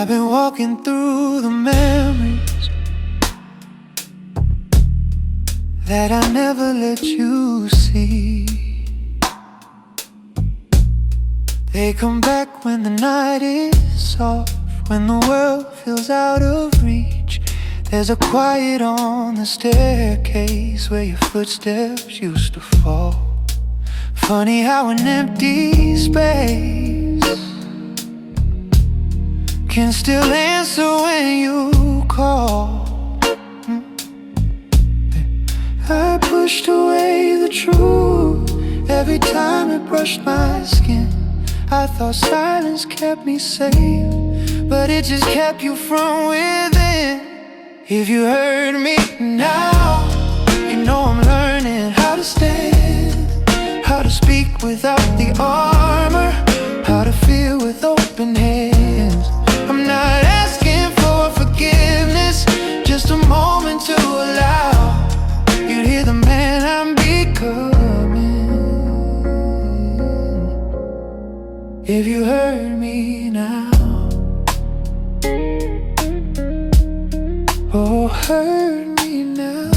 I've been walking through the memories that I never let you see. They come back when the night is soft, when the world feels out of reach. There's a quiet on the staircase where your footsteps used to fall. Funny how an empty space can still answer when you call. I pushed away the truth every time it brushed my skin. I thought silence kept me safe, but it just kept you from within. If you heard me now, you know I'm learning how to stand, how to speak without the armor, how to feel with open hands. I'm not asking for forgiveness, just a moment to allow you to hear the man I'm becoming. If you heard me now, oh, heard me now.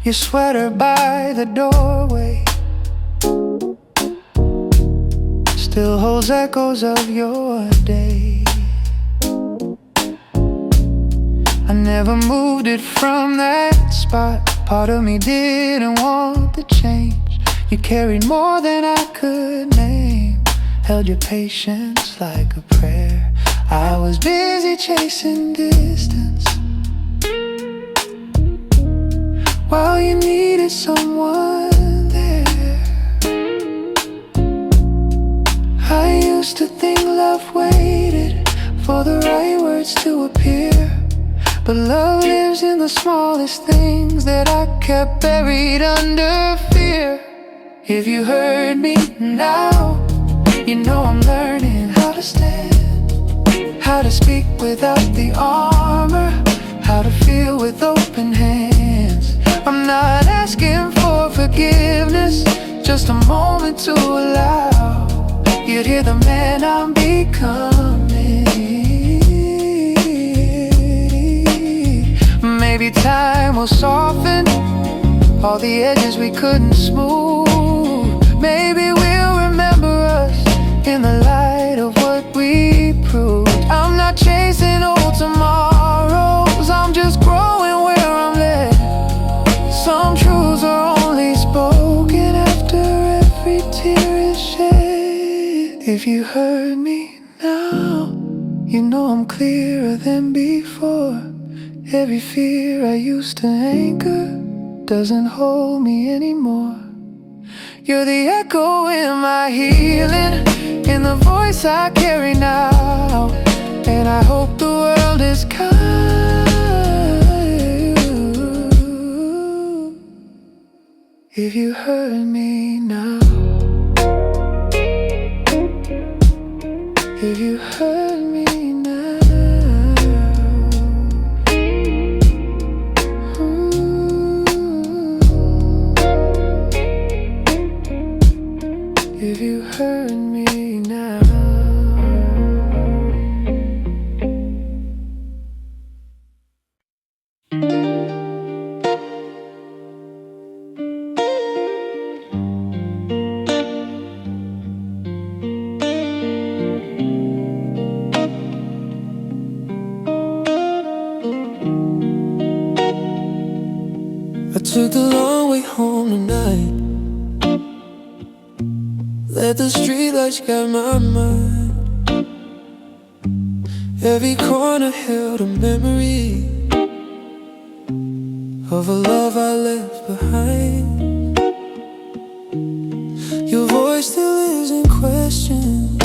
Your sweater by the doorway still holds echoes of your day. I never moved it from that spot. Part of me didn't want the change. You carried more than I could name, held your patience like a prayer. I was busy chasing distance while you needed someone there. I used to think love waited for the right words to appear, but love lives in the smallest things that I kept buried under fear. If you heard me now, you know I'm learning how to stand, how to speak without the armor, how to feel with open hands. I'm not asking for forgiveness, just a moment to allow you to hear the man I'm becoming. Maybe time will soften all the edges we couldn't smooth. Maybe we'll remember us in the light of what we proved. I'm not chasing old tomorrows, I'm just growing where I'm led. Some truths are only spoken after every tear is shed. If you heard me now, you know I'm clearer than before. Every fear I used to anchor doesn't hold me anymore. You're the echo in my healing, in the voice I carry now. And I hope the world is kind. If you heard me now, if you heard me now. If you heard me now. I took the long way home tonight. Let the streetlights guide my mind. Every corner held a memory of a love I left behind. Your voice still lives in questions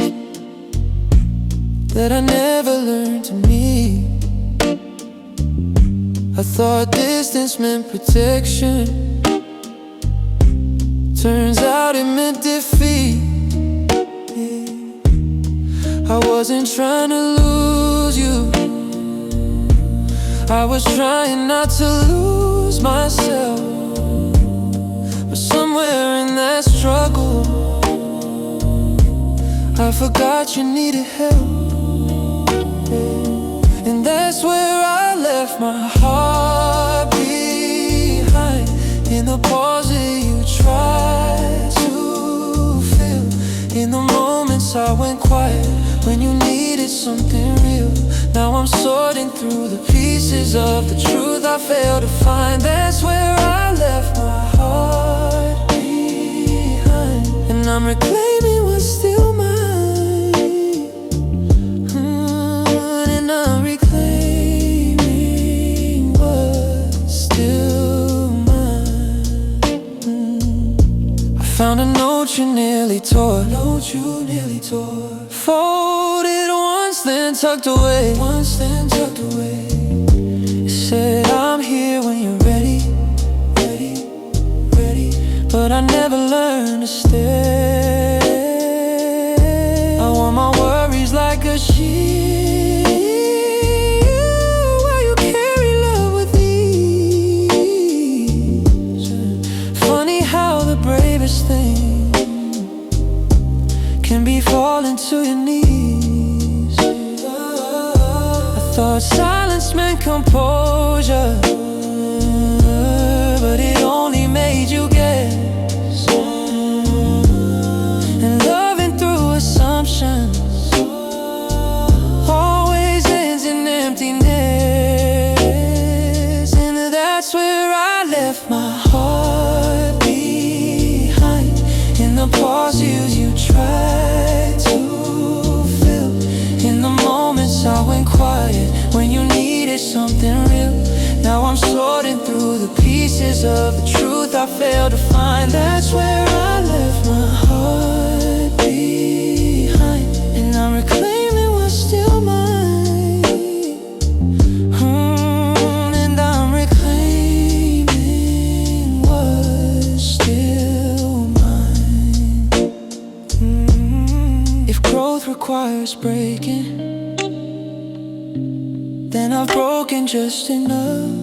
that I never learned to meet. I thought distance meant protection, turns out it meant defeat. I wasn't trying to lose you, I was trying not to lose myself. But somewhere in that struggle, I forgot you needed help, and that's where I left my heart behind. In the pause that you tried to fill, in the moments I went quiet when you needed something real. Now I'm sorting through the pieces of the truth I failed to find. That's where I left my heart behind, and I'm reclaiming what's still mine. And I'm reclaiming what's still mine. I found a note you nearly tore. Folded once, then tucked away. It said, I'm here when you're ready. But I never learned to stay. I wore my worries like a shield, while you carry love with ease. Funny how the bravest thing can be falling to your knees. I thought silence meant composure, but it only made you guess. And loving through assumptions always ends in emptiness. And that's where I left my heart behind. In the pauses you tried to fill, in the moments I went quiet when you needed something real. Now I'm sorting through the pieces of the truth I failed to find. That's where I left my heart behind, and I'm reclaiming what's still mine. And I'm reclaiming what's still mine. If growth requires breaking, then I've broken just enough.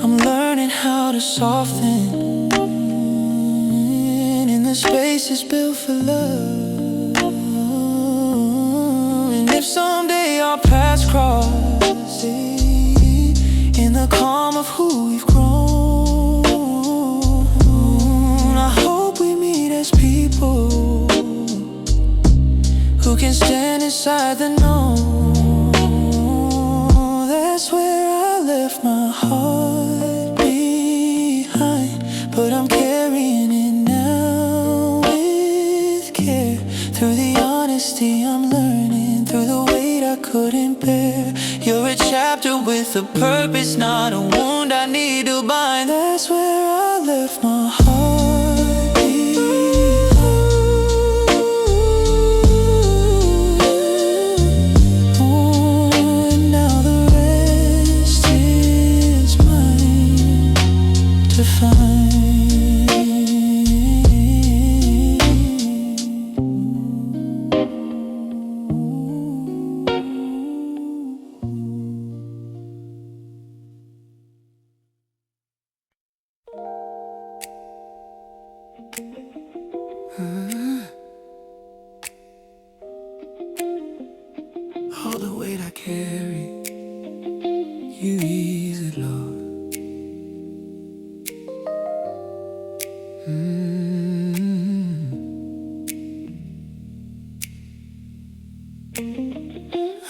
I'm learning how to soften in the spaces built for love. And if someday our paths cross, in the calm of who we've grown, I hope we meet as people who can stand inside the known. That's where I left my heart behind, but I'm carrying it now with care. Through the honesty I'm learning, through the weight I couldn't bear. You're a chapter with a purpose, not a wound I need to bind. That's where I left my heart behind. To find. All the weight I carry, you ease it, Lord.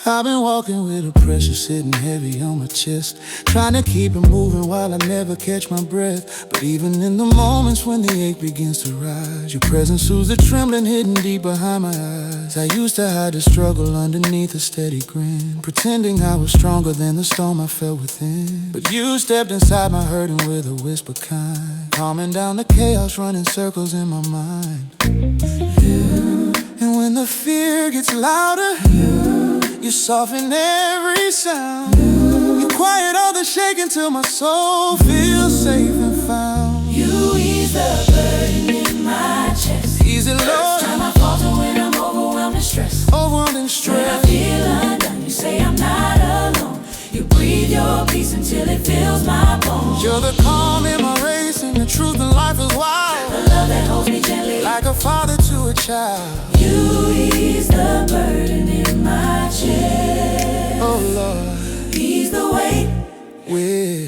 I've been walking with a pressure sitting heavy on my chest, trying to keep it moving while I never catch my breath. But even in the moments when the ache begins to rise, your presence soothes the trembling hidden deep behind my eyes. I used to hide the struggle underneath a steady grin, pretending I was stronger than the storm I felt within. But you stepped inside my hurting with a whisper kind, calming down the chaos running circles in my mind. And when the fear gets louder, you soften every sound. You quiet all the shaking till my soul feels safe and found. You ease the burden in my chest. Easy, Lord. First time I falter when I'm overwhelmed and stressed. Overwhelmed and When I stressed. feel undone, you say I'm not alone. You breathe your peace until it fills my bones. You're the calm in my race, and the truth in life is wild. The love that holds me gently, like a father to to a child. You ease the burden in my chest. Oh Lord, Ease the weight with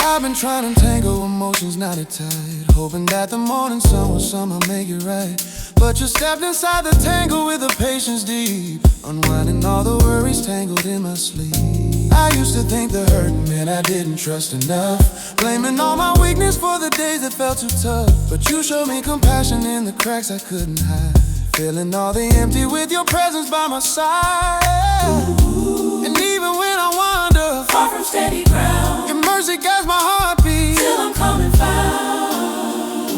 I've been trying to tangle emotions, not it tight, hoping that the morning sun will somehow make it right. But you stepped inside the tangle with the patience deep, unwinding all the worries tangled in my sleep. I used to think the hurt meant I didn't trust enough, blaming all my weakness for the days that felt too tough. But you showed me compassion in the cracks I couldn't hide, filling all the empty with your presence by my side. And even when I wander far from steady ground, your mercy guides my heartbeat till I'm coming found.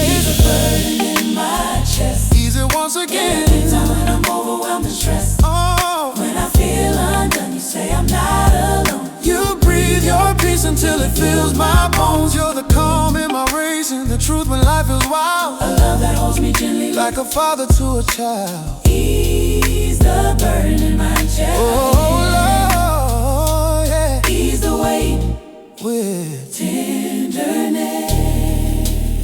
Ease the burden in my chest. Ease it once again. Every time when I'm overwhelmed and stressed. Oh, When I feel undone, you say I'm not alone. you breathe your peace until it fills my bones. You're the calm in my racing, the truth when life feels wild. A love that holds me gently Like a father to a child. Ease the burden in my chest. Oh Lord, yeah. Ease the weight With tenderness.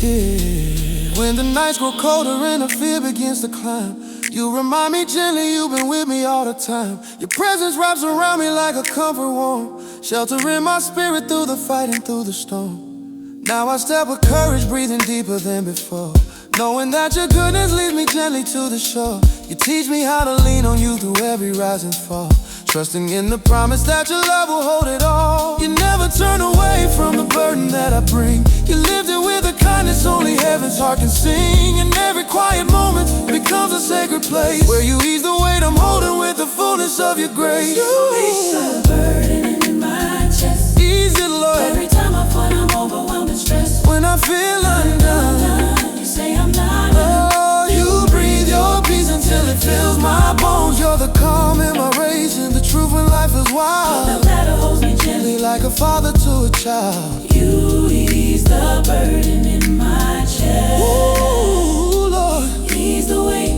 yeah. When the nights grow colder and the fear begins to climb, you remind me gently you've been with me all the time. Your presence wraps around me like a comfort warm, sheltering my spirit through the fight and through the storm. Now I step with courage, breathing deeper than before, knowing that your goodness leads me gently to the shore. You teach me how to lean on you through every rise and fall, trusting in the promise that your love will hold it all. You never turn away from the burden that I bring. You lived it with a kindness only heaven's heart can sing. And every quiet moment becomes a sacred place, where you ease the weight I'm holding with the fullness of your grace. Ease the burden in my chest. Ease it, Lord. Every time I find I'm overwhelmed and stressed. When I feel undone, You say I'm not alone. oh, you breathe your peace until it fills my bones. You're the calm in my racing, the truth when life is The wild. ladder holds me gently. Like a father to a child. You ease the burden in my chest. Ooh, Lord, Ease the weight.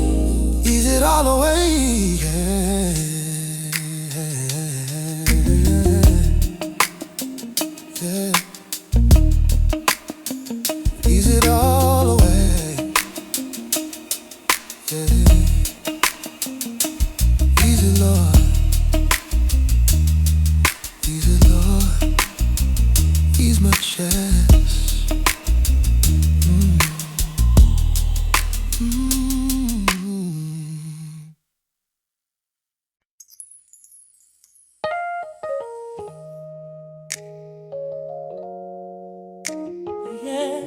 ease it all away. Yeah. Yeah. Ease it all away. Yeah. Ease it, Lord. Ease it, Lord. Ease my chest. Yeah.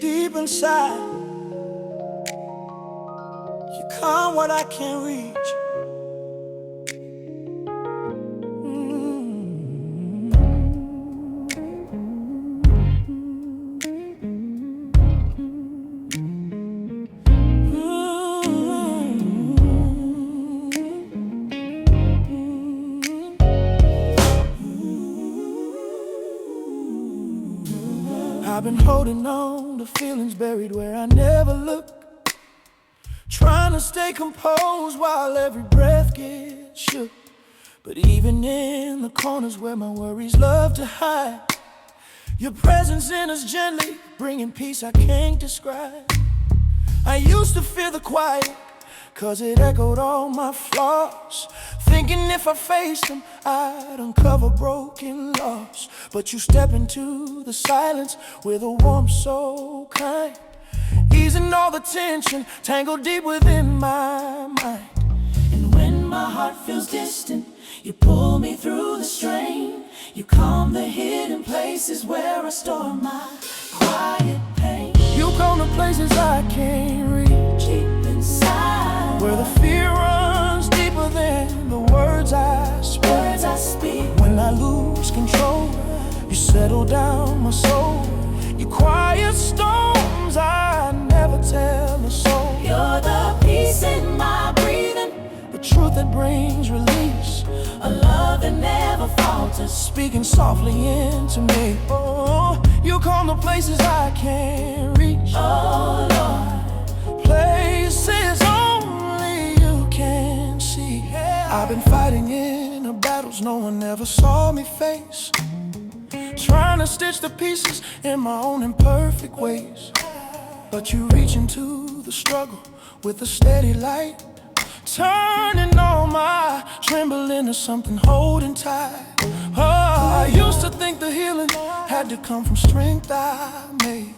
Deep inside, you come what I can't reach. I've been holding on to feelings buried where I never look, trying to stay composed while every breath gets shook. But even in the corners where my worries love to hide, your presence enters gently, bringing peace I can't describe. I used to fear the quiet, 'cause it echoed all my flaws, thinking if I faced them, I'd uncover broken loss. But you step into the silence with a warmth so kind, easing all the tension tangled deep within my mind. And when my heart feels distant, you pull me through the strain. You calm the hidden places where I store my quiet pain. You come to places I can't reach, Deep inside, where the fear runs deeper than the words I speak. words I speak. When I lose control, you settle down my soul. You quiet storms I never tell a soul. You're the peace in my breathing, The truth that brings release, a love that never falters. speaking softly into me. Oh, you come to places I can't reach, Oh Lord, places only you can I've been fighting in battles no one ever saw me face, trying to stitch the pieces in my own imperfect ways. But you reach into the struggle with a steady light, turning all my tremble into something holding tight. Oh, I used to think the healing had to come from strength I made,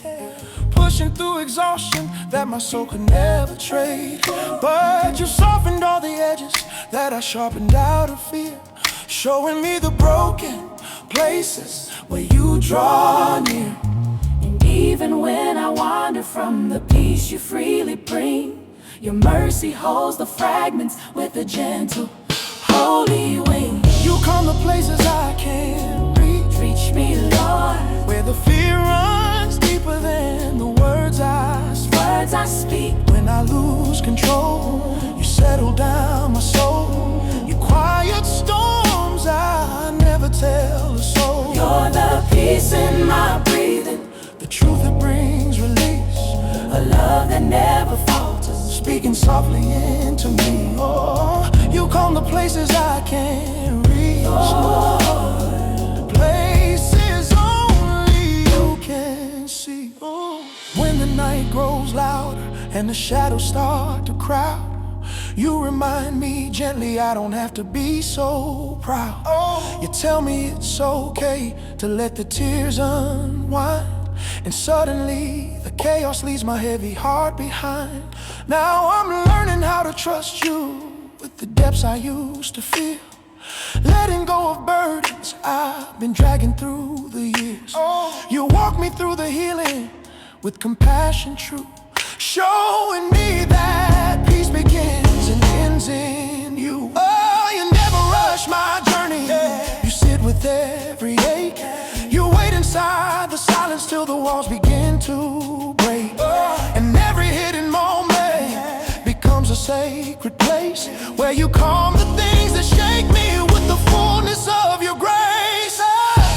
pushing through exhaustion that my soul could never trade. But you softened all the edges that I sharpened out of fear, showing me the broken places where you draw near. And even when I wander from the peace you freely bring, your mercy holds the fragments with a gentle, holy wing. You calm the places I can't reach. Reach me, Lord, where the fear runs deeper than the words I speak. Words I speak. When I lose control, you settle down my soul. You quiet storms I never tell a soul. You're the peace in my breathing, the truth that brings release, a love that never falters, speaking softly into me. Oh, you calm the places I can't reach. Lord, places only you can see. Oh. When the night grows louder and the shadows start to crowd, you remind me gently I don't have to be so proud. Oh. You tell me it's okay to let the tears unwind, and suddenly the chaos leaves my heavy heart behind. Now I'm learning how to trust you with the depths I used to feel, letting go of burdens I've been dragging through the years. Oh. You walk me through the healing with compassion true, showing me that peace begins and ends in you. Oh, you never rush my journey. Yeah. You sit with every ache. You wait inside the silence till the walls begin to break. Oh. And every hidden moment becomes a sacred place where you calm the things that shake me with the fullness of your grace.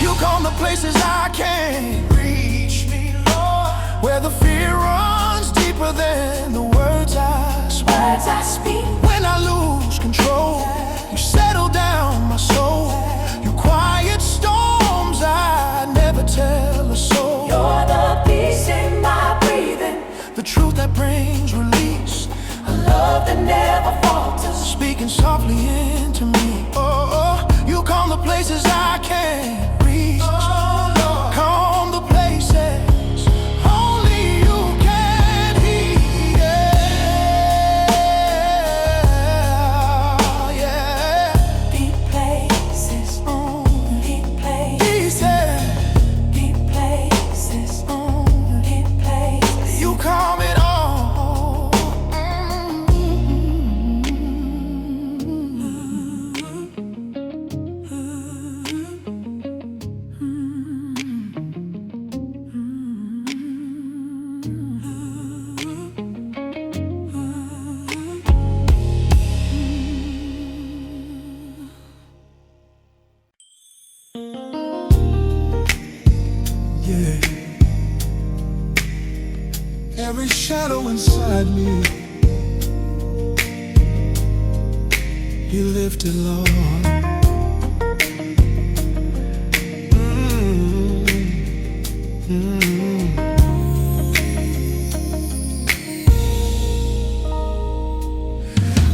You calm the places I can't reach, me, Lord, where the fear runs deeper than the words I speak. Words I speak. When I lose control, you settle down my soul. You quiet storms I never tell a soul. You're the peace in my breathing, the truth that brings release, a love that never falters, speaking softly into me. Oh, oh, you calm the places I can't reach. Oh, Lord. Calm the places only you can heal. Yeah, yeah. deep places, deep places, Easy. deep places, deep places. You calm it all. Yeah. Every shadow inside me, you lifted, Lord.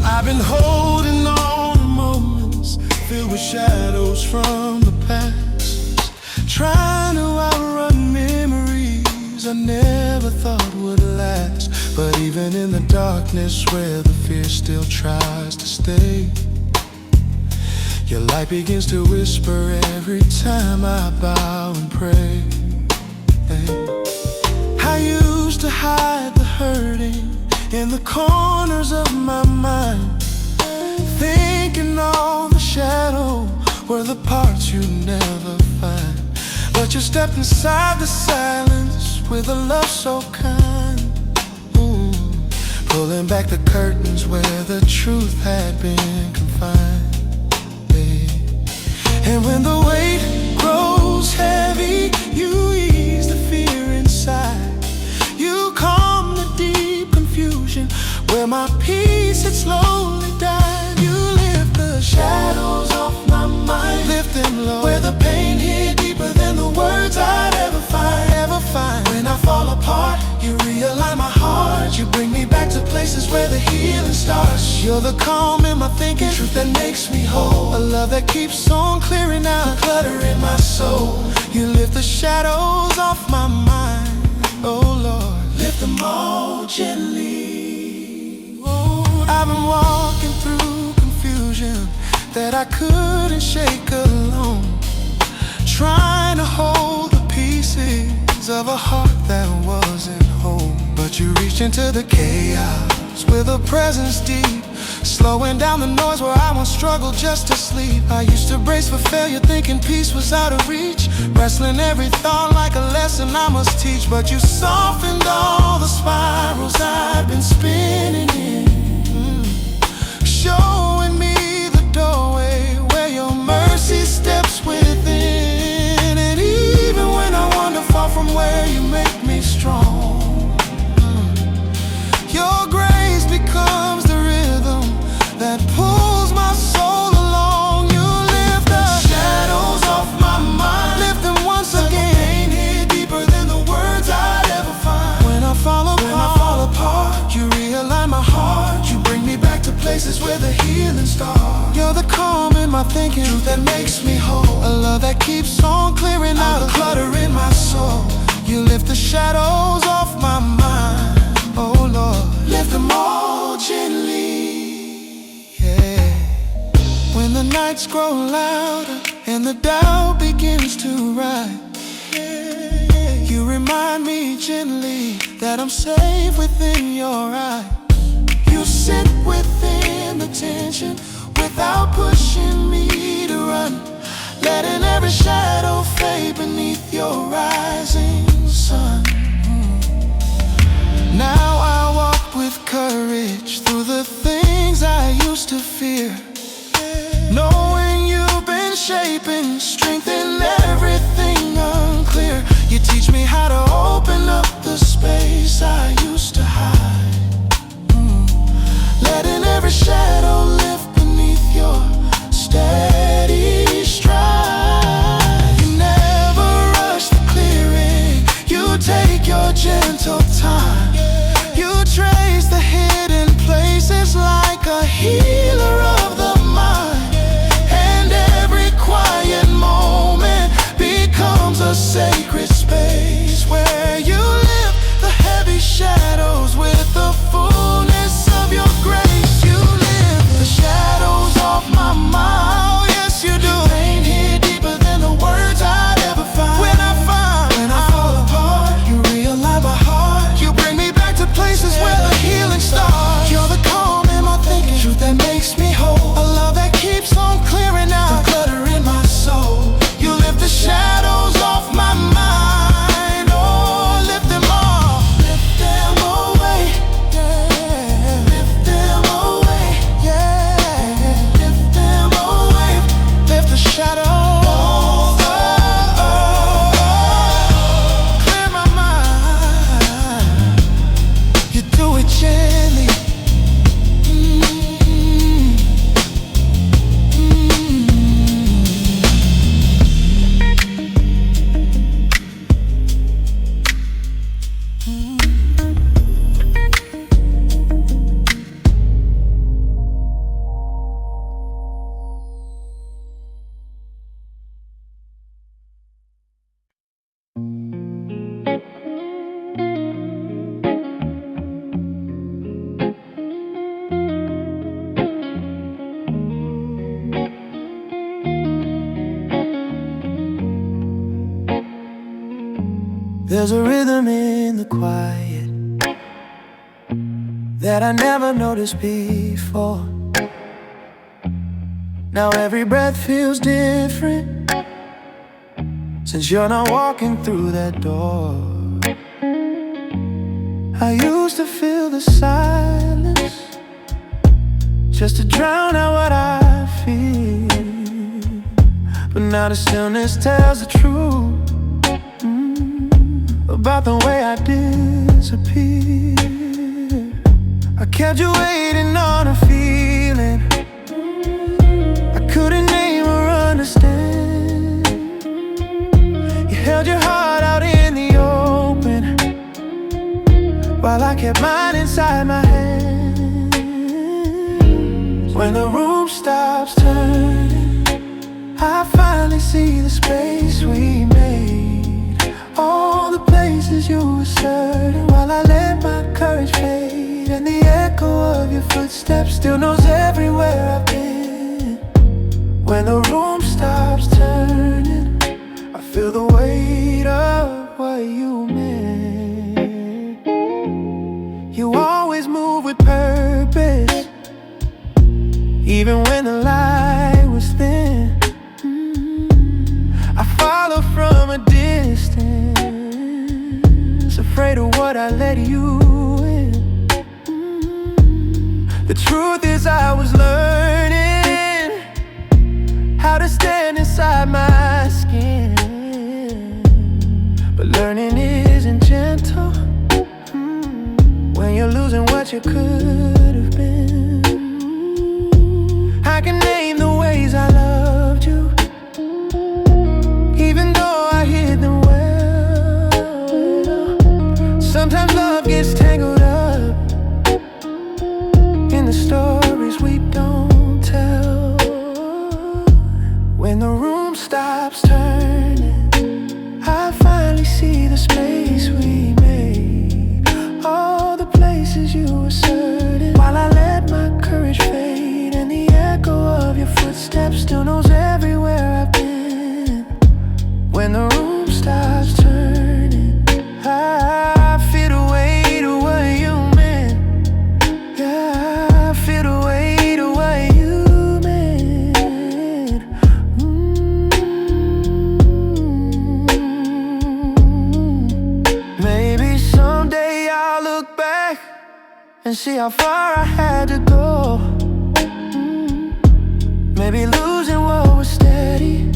I've been holding on to moments filled with shadows from the past, trying to outrun memories I never thought would last. But even in the darkness where the fear still tries to stay, your light begins to whisper every time I bow and pray. I used to hide the hurting in the corners of my mind, thinking all the shadow were the parts you never find. But you stepped inside the silence with a love so kind, pulling back the curtains where the truth had been confined. And when the weight grows heavy, you ease the fear inside. You calm the deep confusion where my peace had slowly died. You lift the where the healing starts. You're the calm in my thinking, truth that makes me whole. A love that keeps on clearing out the clutter in my soul. You lift the shadows off my mind, oh Lord, lift them all gently. Oh, I've been walking through confusion that I couldn't shake alone, trying to hold the pieces of a heart that wasn't home. But you reached into the chaos with a presence deep, slowing down the noise where I once struggled just to sleep. I used to brace for failure, thinking peace was out of reach, wrestling every thought like a lesson I must teach. But you softened all the spirals I've been spinning in, showing me the doorway where your mercy steps within. And even when I wander far from where you make me strong, your grace becomes the rhythm that pulls my soul along. You lift the shadows off my mind, lift them once again, hid deeper than the words I'd ever find. When I fall apart, you realign my heart. You bring me back to places where the healing starts. You're the calm in my thinking, truth that makes me whole. A love that keeps on clearing out the clutter in my soul. You lift the shadows off my mind, oh Lord, lift them all gently, yeah. When the nights grow louder and the doubt begins to rise, yeah, you remind me gently that I'm safe within your eyes. You sit within the tension without pushing me to run, letting every shadow fade beneath your rising sun. Now I walk with courage through the things I used to fear, knowing you've been shaping strength in everything unclear. You teach me how to open up the space I used to hide, letting every shadow lift beneath your steady stride. You never rush the clearing, you take your gentle time. You trace the hidden places like a healer of the mind, and every quiet moment becomes a sacred space where you lift the heavy shadows with the fullness of your grace. You lift the shadows off my mind, oh yes you do. Pain here deeper than the words I'd ever find. When I fall apart, you realign my heart. You bring me back to places where the healing starts. You're the calm in my thinking, truth that makes me whole. A love that keeps on clearing out the clutter in my soul. You lift the shadows off my mind, oh lift them all, lift them away, yeah. Lift them away, yeah. Lift them away, lift the shadows. Clear my mind, you do it gently. There's a rhythm in the quiet that I never noticed before. Now every breath feels different since you're not walking through that door. I used to feel the silence just to drown out what I feel, but now the stillness tells the truth about the way I disappear. I kept you waiting on a feeling I couldn't name or understand. You held your heart out in the open while I kept mine inside my hand. When the room stops turning, I finally see the space we made. All the places you were certain, while I let my courage fade. And the echo of your footsteps still knows everywhere I've been. When the room stops turning, I feel the weight of what you meant. You always move with purpose, even when the light was thin. I follow from a distance, afraid of what I let you in. The truth is I was learning how to stand inside my skin, but learning isn't gentle when you're losing what you could have been. I can name the ways I loved you, even though I hid them well. Sometimes love gets tangled up in the stories we don't tell. When the room stops turning, I finally see the space we made. All the places you were certain, while I let my courage fade. And the echo of your footsteps still knows everywhere I've been. When the room stops turning, I feel the weight of what you meant. Yeah, I feel the weight of what you meant. Maybe someday I'll look back and see how far I had to go. Maybe losing what was steady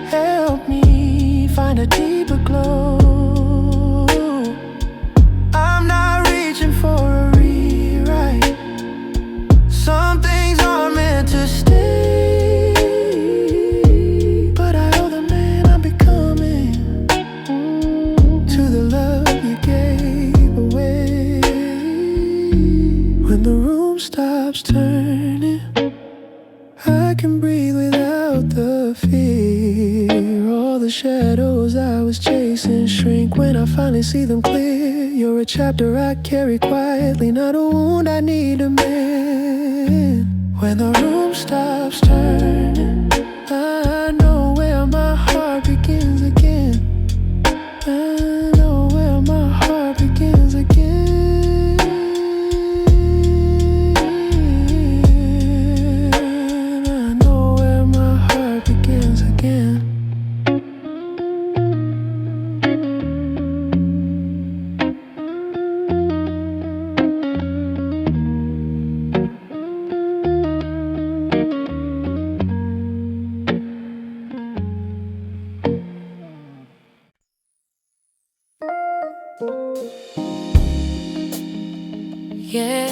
helped me find a deeper glow. I'm not reaching for a rewrite. Some things aren't meant to stay, but I owe the man I'm becoming to the love you gave away. When the room stops turning, I can breathe without the fear. All the shadows I was chasing shrink when I finally see them clear. You're a chapter I carry quietly, not a wound I need to mend. When the room stops turning, I know where my heart begins again. I know where my heart begins again. I know where my heart begins again. Yeah.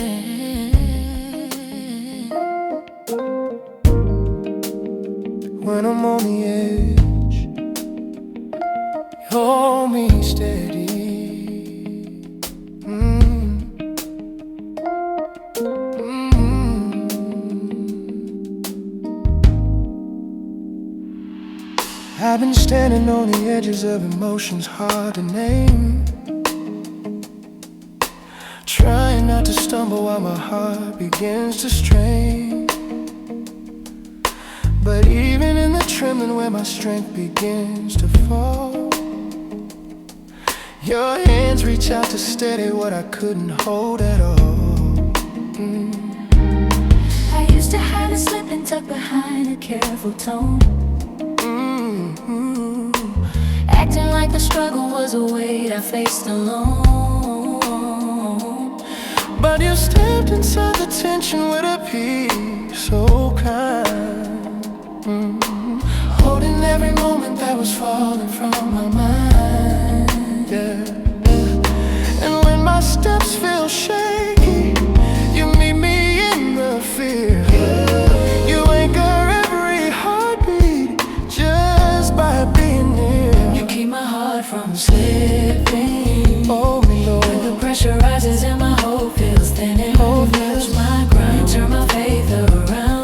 When I'm on the edge, you hold me steady. I've been standing on the edges of emotions hard to name, trying not to stumble while my heart begins to strain. But even in the trembling where my strength begins to fall, your hands reach out to steady what I couldn't hold at all. I used to hide and slip and tuck behind a careful tone, acting like the struggle was a weight I faced alone. But you stepped inside the tension with a peace so kind, holding every moment that was falling from my mind. Yeah. And when my steps feel shaky, you meet me in the fear. You anchor every heartbeat just by being near. You keep my heart from slipping. Oh, Lord. When the pressure rises and my hope feels thin, and you touch my grind, turn my faith around.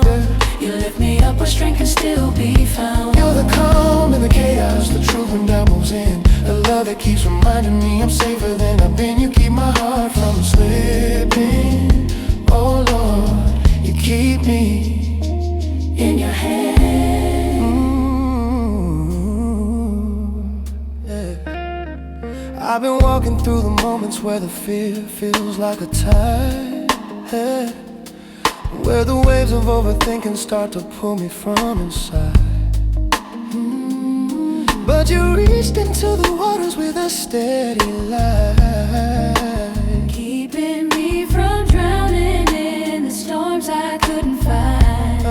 I've been walking through the moments where the fear feels like a tide, where the waves of overthinking start to pull me from inside. But you reached into the waters with a steady light, keeping me from drowning in the storms I couldn't fight.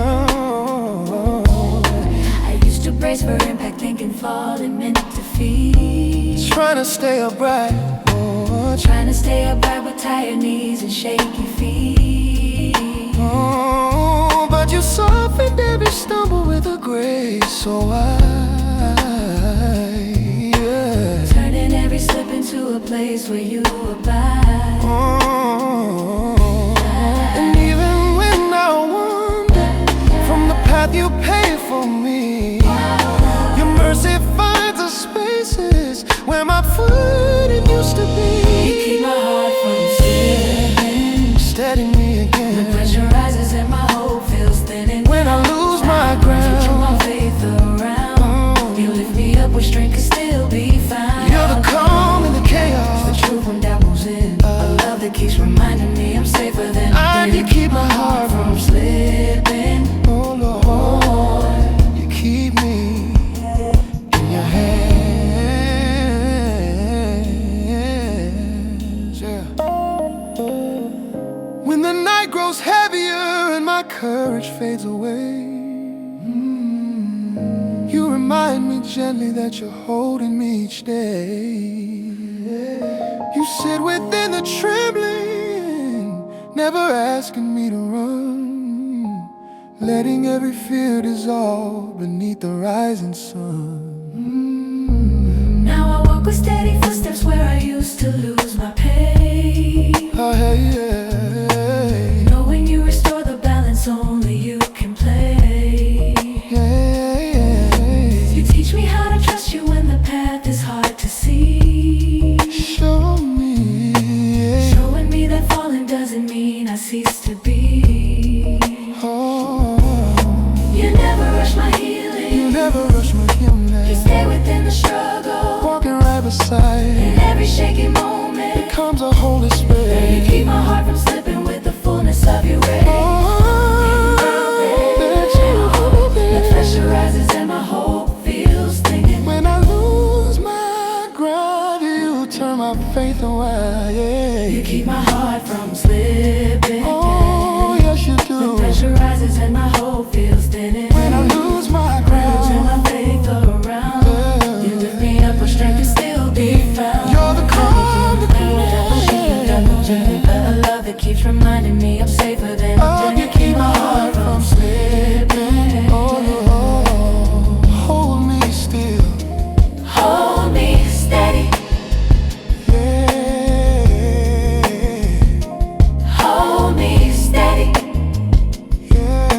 I used to brace for impact, thinking falling meant defeat. trying to stay upright, trying to stay upright with tired knees and shaky feet. But you softened every stumble with a grace so wide, turning every slip into a place where you abide. And even when I wander from the path you paved for me, your mercy finds the spaces where my footing used to be. You keep my heart from slipping, steady me again. the pressure rises and my hope feels thinning. When I lose my ground, turn my faith around. You lift me up where strength can still be found. you're the calm in the chaos, the truth when doubt moves in, a love that keeps reminding me I'm safer than I've been. you keep my heart from slipping. Oh Lord, you keep me in your hands, yeah. When the night grows heavier and my courage fades away, you remind me gently that you're holding me each day. You sit within the trembling, never asking me to run, letting every fear dissolve beneath the rising sun. Now I walk with steady footsteps where I used to lose my pace. Oh, hey, hey. Knowing you restore the balance only you can play. You teach me how to trust you when the path is hard to see. Show me, showing me that falling doesn't mean I cease to be. oh, You never rush my healing, you never rush my healing. you stay within the struggle, Walking right beside in every shaky moment comes a Holy Spirit. you keep my heart from slipping with the fullness of your grace. The pressure rises and my hope feels thinking. When I lose my ground, you turn my faith away. You keep my heart from slipping. Oh, yes you do. The pressure rises and my hope feels thinning. When I lose my Turn ground, my faith around. You lift me up where strength can still be found. you're the calm, the A love that keeps reminding me I'm safer than you keep my heart from slipping. oh, hold me still, Hold me steady, yeah, hold me steady. yeah.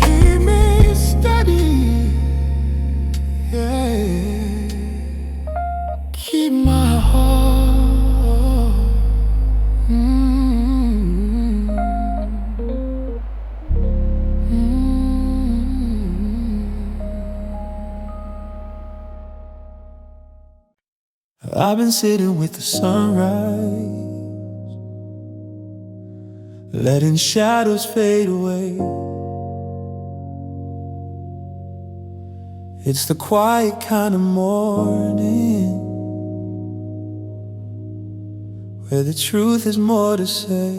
Keep me steady, yeah. Keep my heart. I've been sitting with the sunrise, letting shadows fade away. It's the quiet kind of morning where the truth is more to say.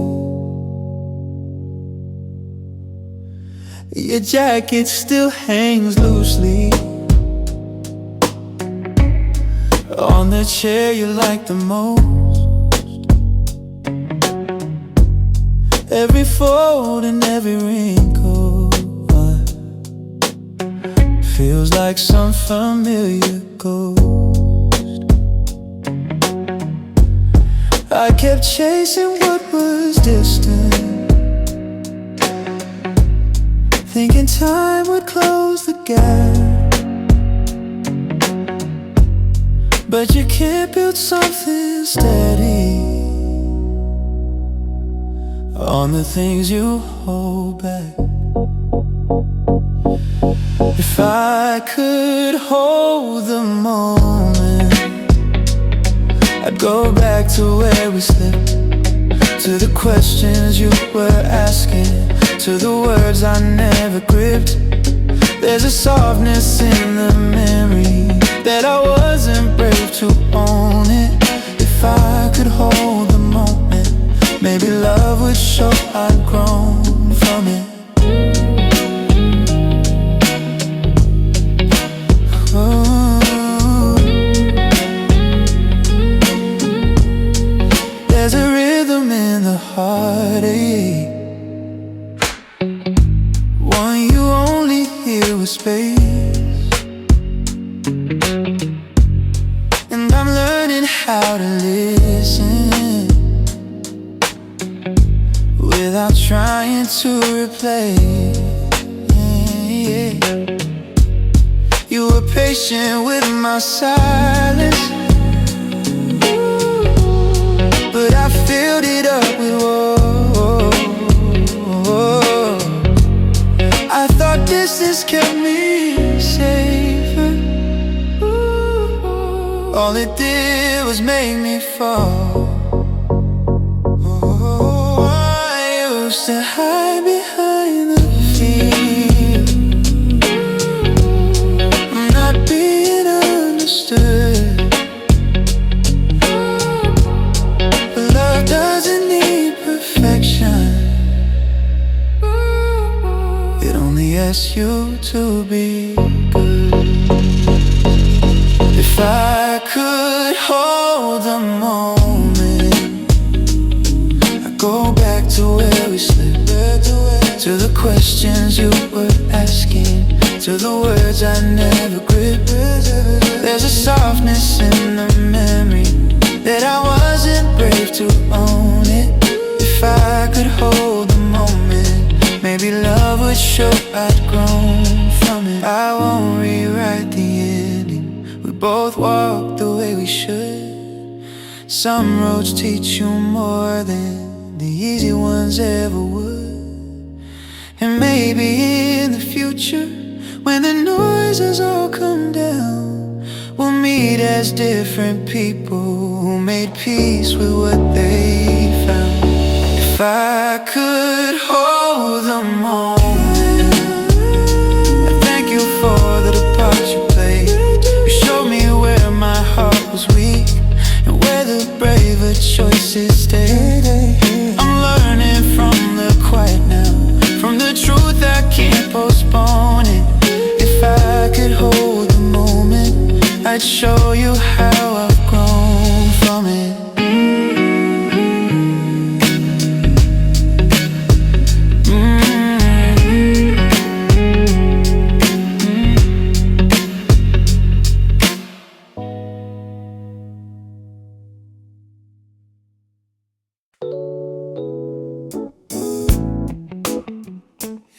Your jacket still hangs loosely on the chair you like the most. Every fold and every wrinkle feels like some familiar ghost. I kept chasing what was distant, thinking time would close the gap. But you can't build something steady on the things you hold back. If I could hold the moment, I'd go back to where we slipped, to the questions you were asking, to the words I never gripped. There's a softness in the memory that I wasn't brave to own it. If I could hold the moment, maybe love would show I'd grown from it. There's a rhythm in the heartache, one you only hear with space. And I'm learning how to listen without trying to replace. You were patient with my silence, but I filled it up with woe. I thought distance kept me safer. All it did was make me fall. I used to hide behind the fear, not being understood. Doesn't need perfection, it only asks you to be good. If I could hold a moment, I'd go back to where we slipped, to the questions you were asking, to the words I never gripped. There's a softness in the memory that I wasn't brave to own it. If I could hold the moment, maybe love would show I'd grown from it. I won't rewrite the ending, we both walk the way we should. Some roads teach you more than the easy ones ever would. And maybe in the future, when the noise has all come down, we'll meet as different people who made peace with what they found. If I could hold a moment, I thank you for the part you played. You showed me where my heart was weak and where the braver choices stayed. I'm learning from the quiet now, from the truth I can't postpone it. If I could hold the moment, I'd show you how I've grown from it.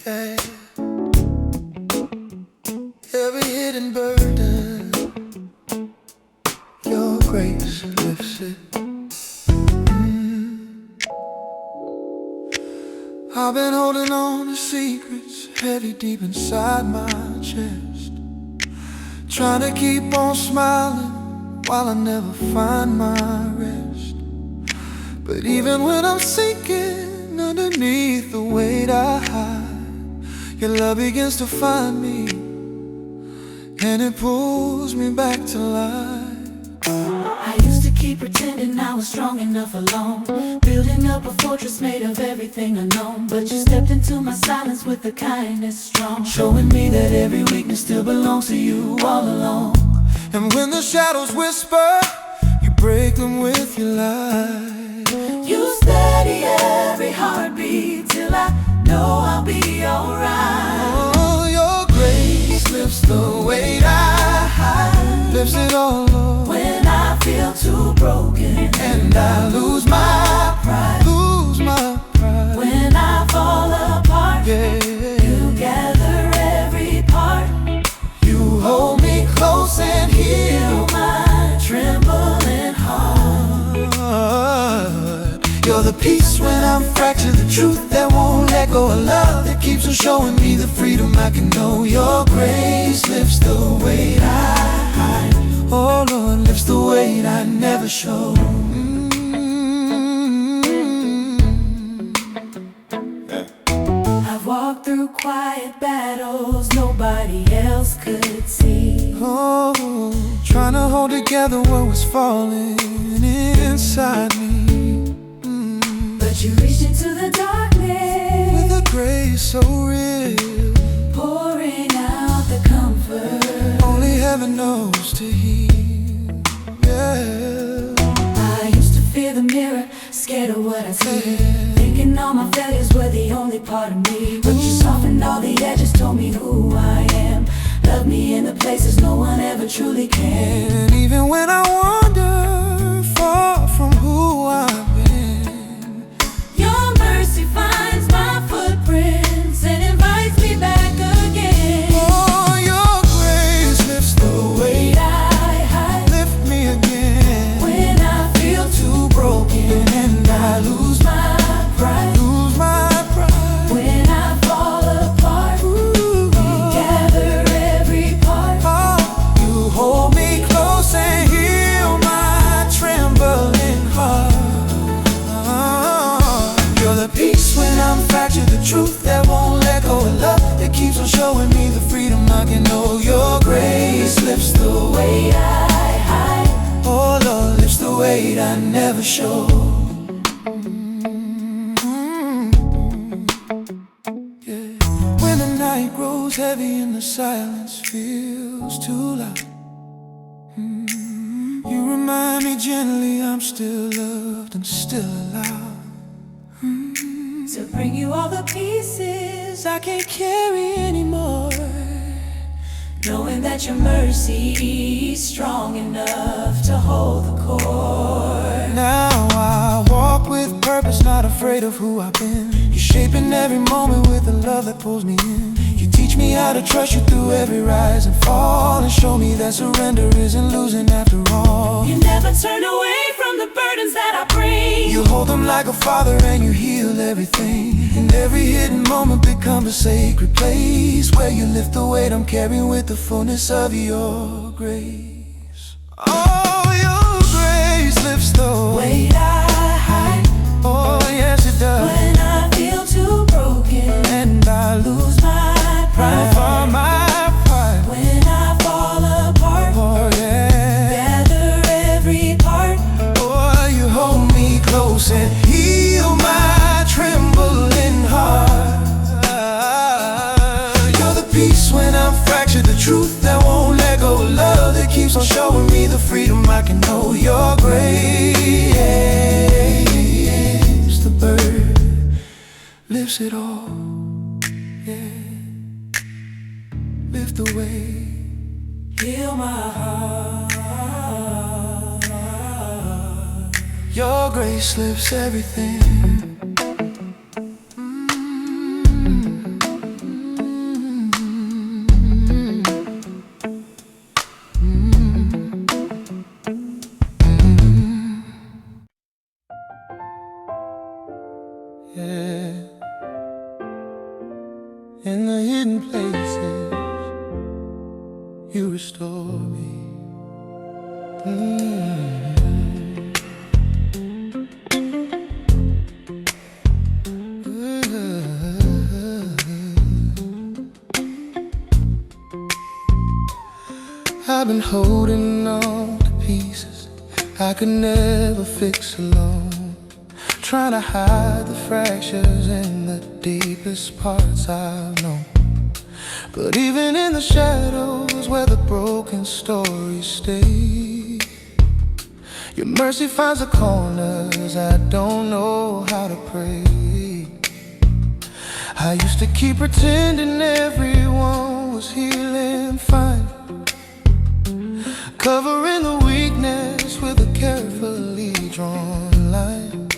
Yeah. Every hidden burden, your grace lifts it. I've been holding on to secrets heavy deep inside my chest, trying to keep on smiling while I never find my rest. But even when I'm sinking underneath the weight I hide, your love begins to find me, and it pulls me back to life. I used to keep pretending I was strong enough alone, building up a fortress made of everything unknown. But you stepped into my silence with a kindness strong, showing me that every weakness still belongs to you all along. And when the shadows whisper, you break them with your light. You steady every heartbeat till I know I'll be alright. Oh, your grace lifts the weight I hide, lifts it all up when I feel too broken, and I lose my pride, when I fall apart. Yeah. You gather every part, You hold me close and heal my trembling heart. You're the peace when I'm fractured, the truth that won't let go go of love that keeps on showing me the freedom I can know. Your grace lifts the weight I hide. Oh Lord, lifts the weight I never show. I've walked through quiet battles nobody else could see. Oh, trying to hold together what was falling inside me. But you reached into the darkness With a grace so real, pouring out the comfort only heaven knows to heal. Yeah. I used to fear the mirror, scared of what I see, thinking all my failures were the only part of me. But you softened all the edges, told me who I am, loved me in the places no one ever truly can. And even when I wander far from who I've been, Your mercy finds my footprints and invites me back again. oh, your grace lifts the weight, I hide lift me again. when I feel too broken And I lose my pride. lose my pride. When I fall apart, Ooh, gather every part. oh, you hold me close and heal my trembling heart. Oh, you're the peace when I'm fractured, the truth that won't let go, of love that keeps on showing me the freedom I can know. Your grace lifts the weight I hide oh Lord, lifts the weight I never show. Yeah. When the night grows heavy and the silence feels too loud, you remind me gently I'm still loved and still allowed to bring you all the pieces I can't carry anymore. knowing that your mercy is strong enough to hold the core. Now I walk with purpose, not afraid of who I've been. You're shaping every moment with the love that pulls me in. You teach me how to trust you through every rise and fall, and show me that surrender isn't losing after all. You never turn away from the burdens that I bring. You hold them like a father and you heal everything. And every hidden moment becomes a sacred place where you lift the weight I'm carrying with the fullness of your grace. Oh, your grace lifts the weight Wait, I hide oh yes it does. when I feel too broken And I lose my pride. for my pride. When I fall apart, Oh yeah. gather every part. Oh, you hold me close and heal my trembling heart. You're the peace when I'm fractured, the truth that won't let go, love that keeps on showing me the freedom I can know. Your grace, the bird lifts it all. Yeah, lift the weight, Heal my heart. your grace lifts everything. Yeah. In the hidden places, you restore me. I've been holding on to pieces I could never fix alone, trying to hide the fractures in the deepest parts I've known. But even in the shadows where the broken stories stay, your mercy finds the corners I don't know how to pray. I used to keep pretending everyone was healing fine, covering the weakness with a carefully drawn line.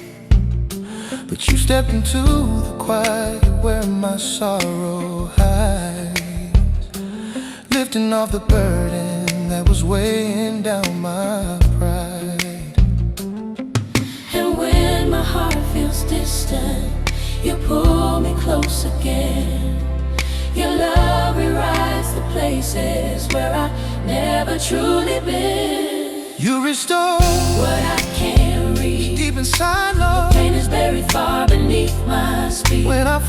But you stepped into the quiet where my sorrow hides, lifting off the burden that was weighing down my pride. And when my heart feels distant, You pull me close again. Your love rewrites the places where I've never truly been. You restore what I can't reach. deep inside, love. Pain is buried far beneath my speech. When I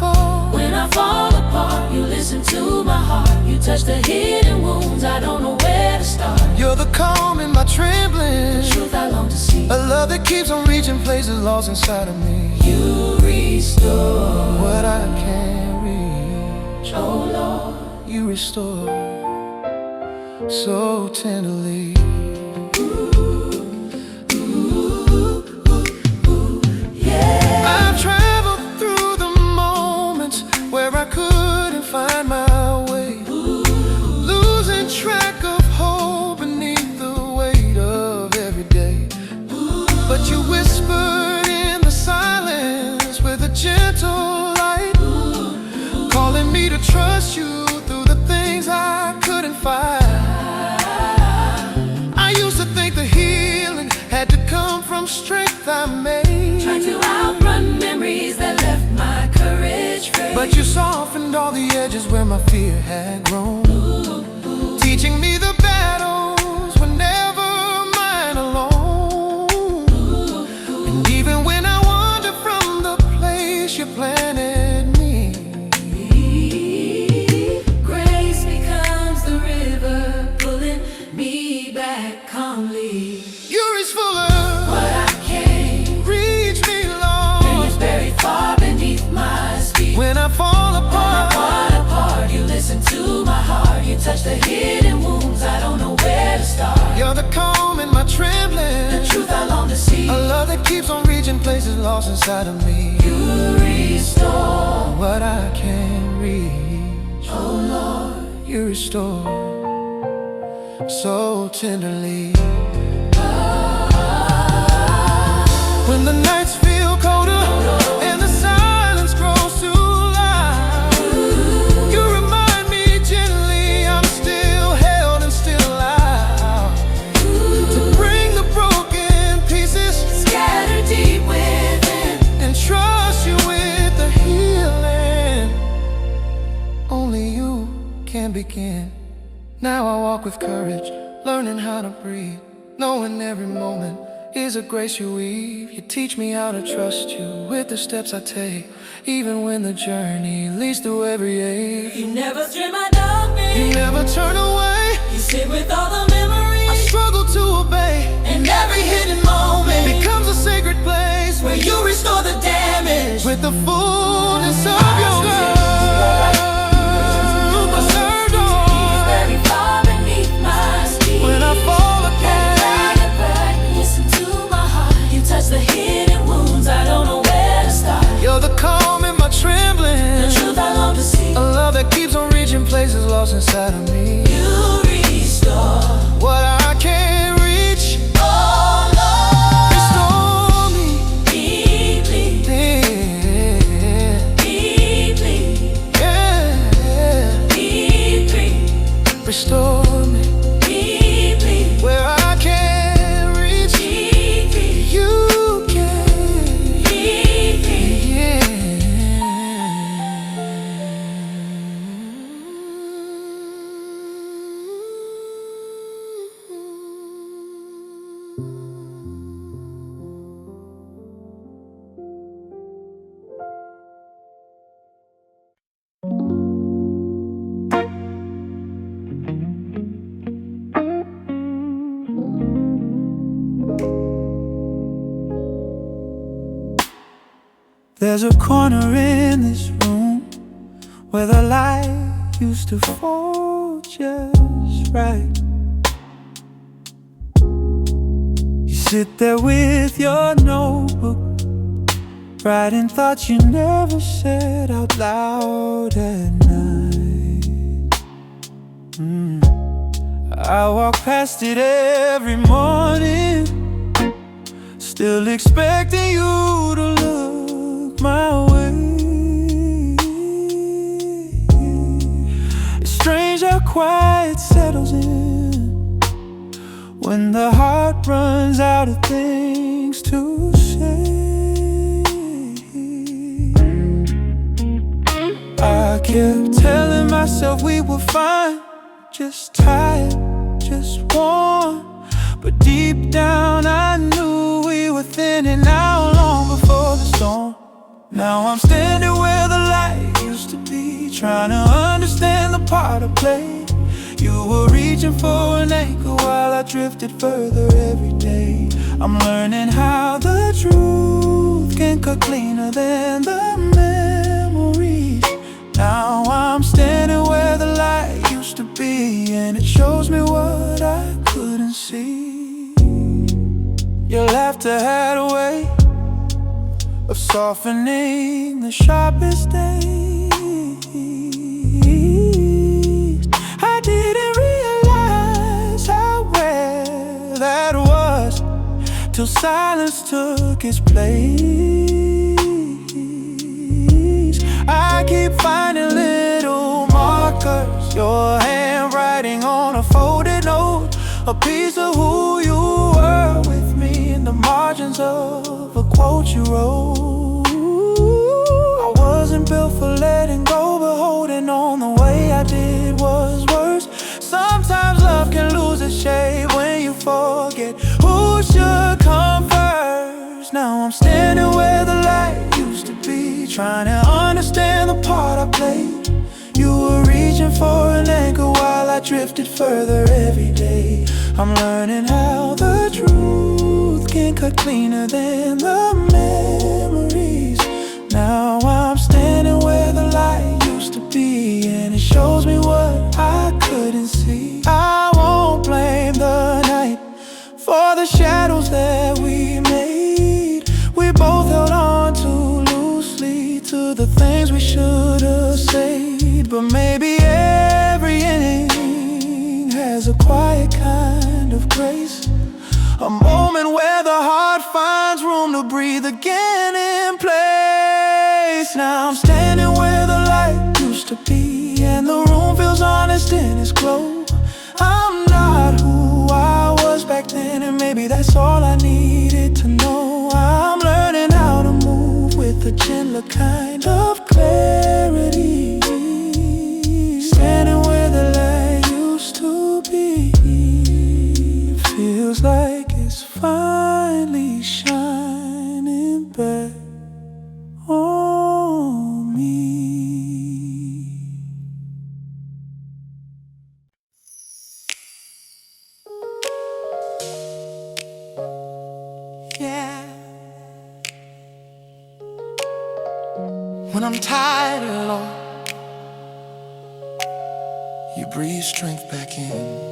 fall apart, you listen to my heart. You touch the hidden wounds, I don't know where to start. You're the calm in my trembling. The truth I long to see. A love that keeps on reaching places lost inside of me. You restore what I can't reach. Oh Lord, you restore so tenderly. I've traveled through the moments where I couldn't find my way, losing track of hope beneath the weight of every day. But you whispered in the silence with a gentle light, calling me to trust you through the things I couldn't find. I used to think the healing had to come from strength I made, trying to outrun memories that left my courage frayed. but you softened all the edges where my fear had grown, teaching me the battles were never mine alone. And even when I wander from the place you planted me, grace becomes the river pulling me back calmly. you reach fuller What I can't reach me, Lord. Pain is buried far beneath my speech. When I fall apart, you listen to my heart. You touch the hidden wounds, I don't know where to start. you're the calm in my trembling. The truth I long to see. A love that keeps on reaching places lost inside of me. You restore what I can't reach. Oh Lord, You restore so tenderly. When the nights feel colder and the silence grows too loud, you remind me gently I'm still held and still alive, to bring the broken pieces scattered deep within and trust you with the healing only you can begin. Now I walk with courage, learning how to breathe, knowing every moment is a grace you weave. You teach me how to trust you with the steps I take, even when the journey leads through every age. You never stray my darkness. You never turn away. You sit with all the memories I struggle to obey, and every hidden moment becomes a sacred place where you restore the damage with the fullness of your love. When I fall apart, listen to my heart. You touch the hidden wounds, I don't know where to start. you're the calm in my trembling. The truth I long to see. A love that keeps on reaching places lost inside of me. You restore what I can't reach. Oh Lord, Restore me deeply, deeply, yeah. deeply. Restore me where I can't reach. You can, yeah. There's a corner in this room where the light used to fall just right. You sit there with your notebook, writing thoughts you never said out loud at night. I walk past it every morning, still expecting you to look my way. It's strange how quiet settles in when the heart runs out of things to say. kept telling myself we were fine, just tired, just warm. But deep down I knew we were thinning out long before the storm. Now I'm standing where the light used to be, trying to understand the part I played. You were reaching for an anchor while I drifted further every day. I'm learning how the truth can cut cleaner than the memories. Now I'm standing where the light used to be, and it shows me what I couldn't see. Your laughter had a way of softening the sharpest days. I didn't realize how rare that was till silence took its place. I keep finding little markers, your handwriting on a folded note, a piece of who you were with me in the margins of a quote you wrote. I wasn't built for letting go, but holding on the way I did was worse. Sometimes love can lose its shape when you forget who should come first. Now I'm standing where the light used to be, trying to understand the part I played. You were reaching for an anchor while I drifted further every day. I'm learning how the truth can cut cleaner than the memories. Now I'm standing where the light used to be, and it shows me what I couldn't see. I won't blame the night for the shadows that we made. We both held on too loosely to the things we should have said. But maybe every inning has a quiet kind of grace, a moment where the heart finds room to breathe again in place. Now I'm standing where the light used to be, and the room feels honest in its glow. I'm not who I was back then, and maybe that's all I needed to know. I'm learning how to move with a gentler kind of clarity, standing where the light used to be. Feels like it's finally shining back on me. Yeah. When I'm tired and low, you breathe strength back in.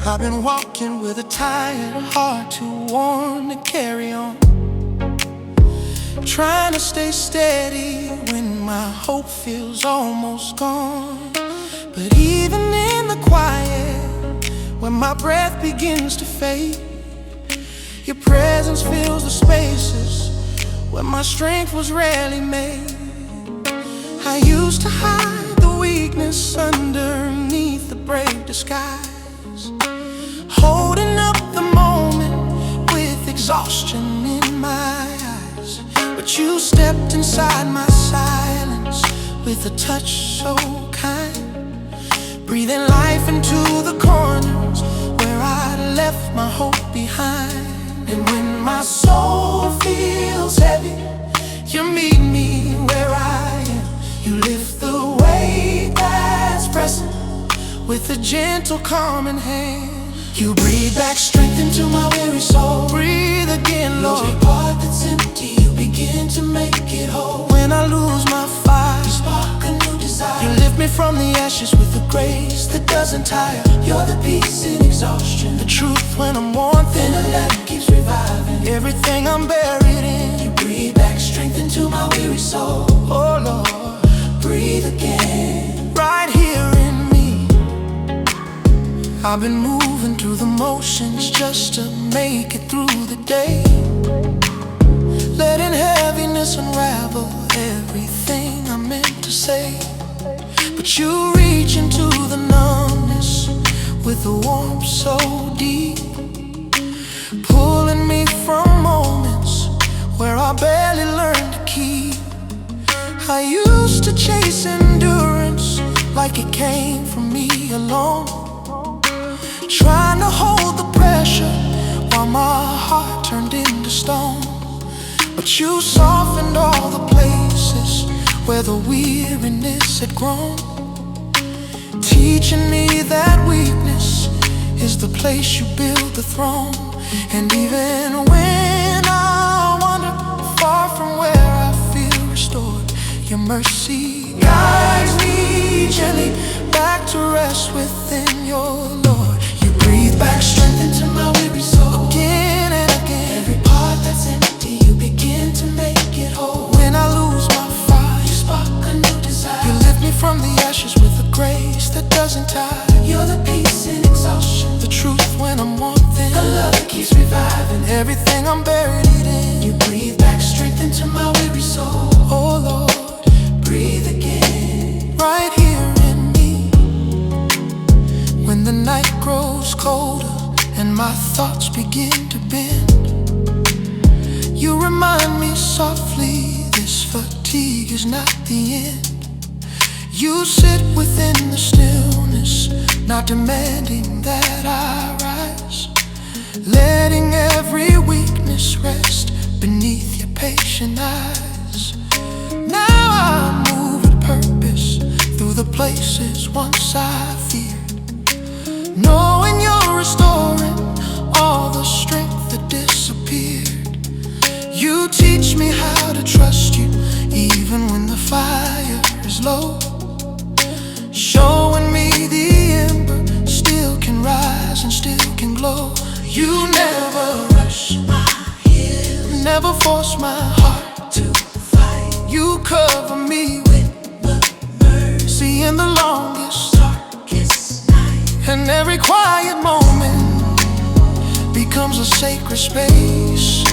I've been walking with a tired heart, too worn to carry on, trying to stay steady when my hope feels almost gone. But even in the quiet, when my breath begins to fade, your presence fills the spaces where my strength was rarely made. I used to hide the weakness underneath the brave disguise, holding up the moment with exhaustion in my eyes. But you stepped inside my silence with a touch so kind, breathing life into the corners where I left my hope behind. And when my soul feels heavy, you meet me where I am. You lift the weight that's pressing with a gentle, calming hand. You breathe back strength into my weary soul. Breathe again, Lord. Every part that's empty, you begin to make it whole. When I lose my fire, you spark a new desire. You lift me from the ashes with a grace that doesn't tire. You're the peace in exhaustion, the truth when I'm worn thin. The light keeps reviving everything I'm buried in. You breathe back strength into my weary soul. Oh Lord, breathe again, right here in me. I've been moving through the motions just to make it through the day, letting heaviness unravel everything I meant to say. But you reach into the numbness with a warmth so deep, pulling me from moments where I barely learned to keep. I used to chase endurance like it came from me alone, trying to hold the pressure while my heart turned into stone. But you softened all the places where the weariness had grown, teaching me that weakness is the place you build the throne. And even when I wander far from where I feel restored, your mercy guides me gently back to rest within your Lord. You breathe back strength into my weary soul again and again. Every part that's empty, you begin to make it whole. When I lose my fire, you spark a new desire. You lift me from the ashes with a grace that doesn't tire. You're the peace in exhaustion, the truth when I'm wanting, the love that keeps reviving everything I'm buried in. You breathe back strength into my weary soul. Oh Lord, breathe again, right here in me. When the night grows colder and my thoughts begin to bend, you remind me softly this fatigue is not the end. You sit within the stillness, not demanding that I rise, letting every weakness rest beneath your patient eyes. Now I move with purpose through the places once I feared, knowing you're restoring all the strength that disappeared. You teach me how to trust you even when the fire is low, showing me the ember still can rise and still can glow. You never rush my healing, never force my heart to fight. You cover me with mercy in the longest, darkest night. And every quiet moment becomes a sacred space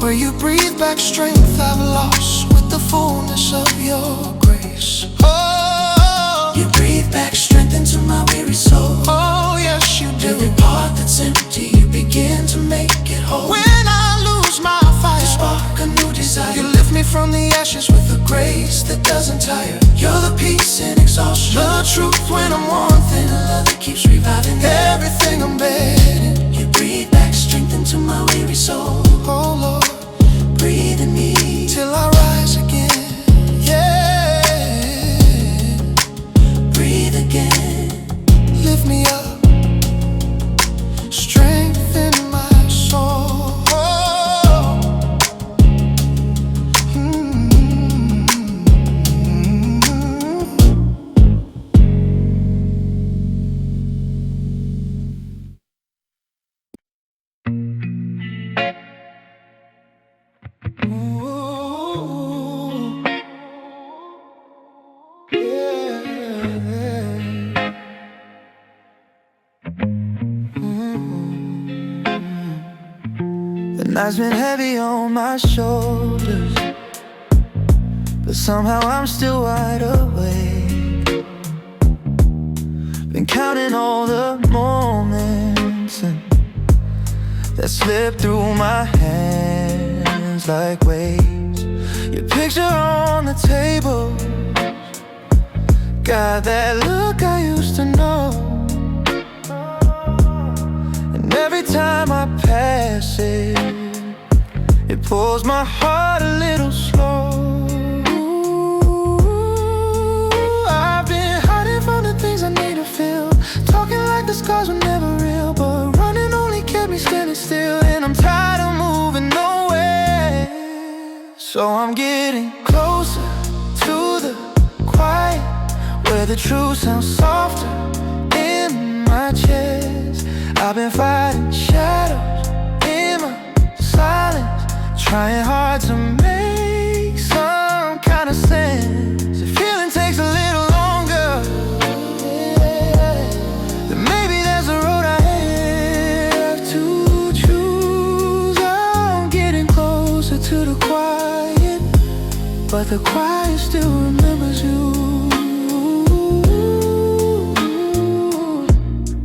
where you breathe back strength I've lost with the fullness of your grace. Oh, you breathe back strength into my weary soul. Oh, yes you do. Every part that's empty, you begin to make it whole. When I lose my fire, you spark a new desire. You lift me from the ashes with a grace that doesn't tire. You're the peace in exhaustion, the truth when I'm wanting, the love that keeps reviving everything I'm bedding. You breathe back strength into my weary soul. Oh Lord, breathe in me till I rise again. Yeah, breathe again, lift me up, strengthen my soul. The night's been heavy on my shoulders, but somehow I'm still wide awake. Been counting all the moments that slip through my hands like waves. Your picture on the table, got that look I used to know. And every time I pass it, it pulls my heart a little slow. I've been hiding from the things I need to feel, talking like the scars were never real, but running only kept me standing still. And I'm tired of moving nowhere, so I'm getting closer to the quiet, where the truth sounds softer in my chest. I've been fighting shadows in my silence, trying hard to make some kind of sense. If healing takes a little longer, then maybe there's a road I have to choose. I'm getting closer to the quiet, but the quiet still remembers you.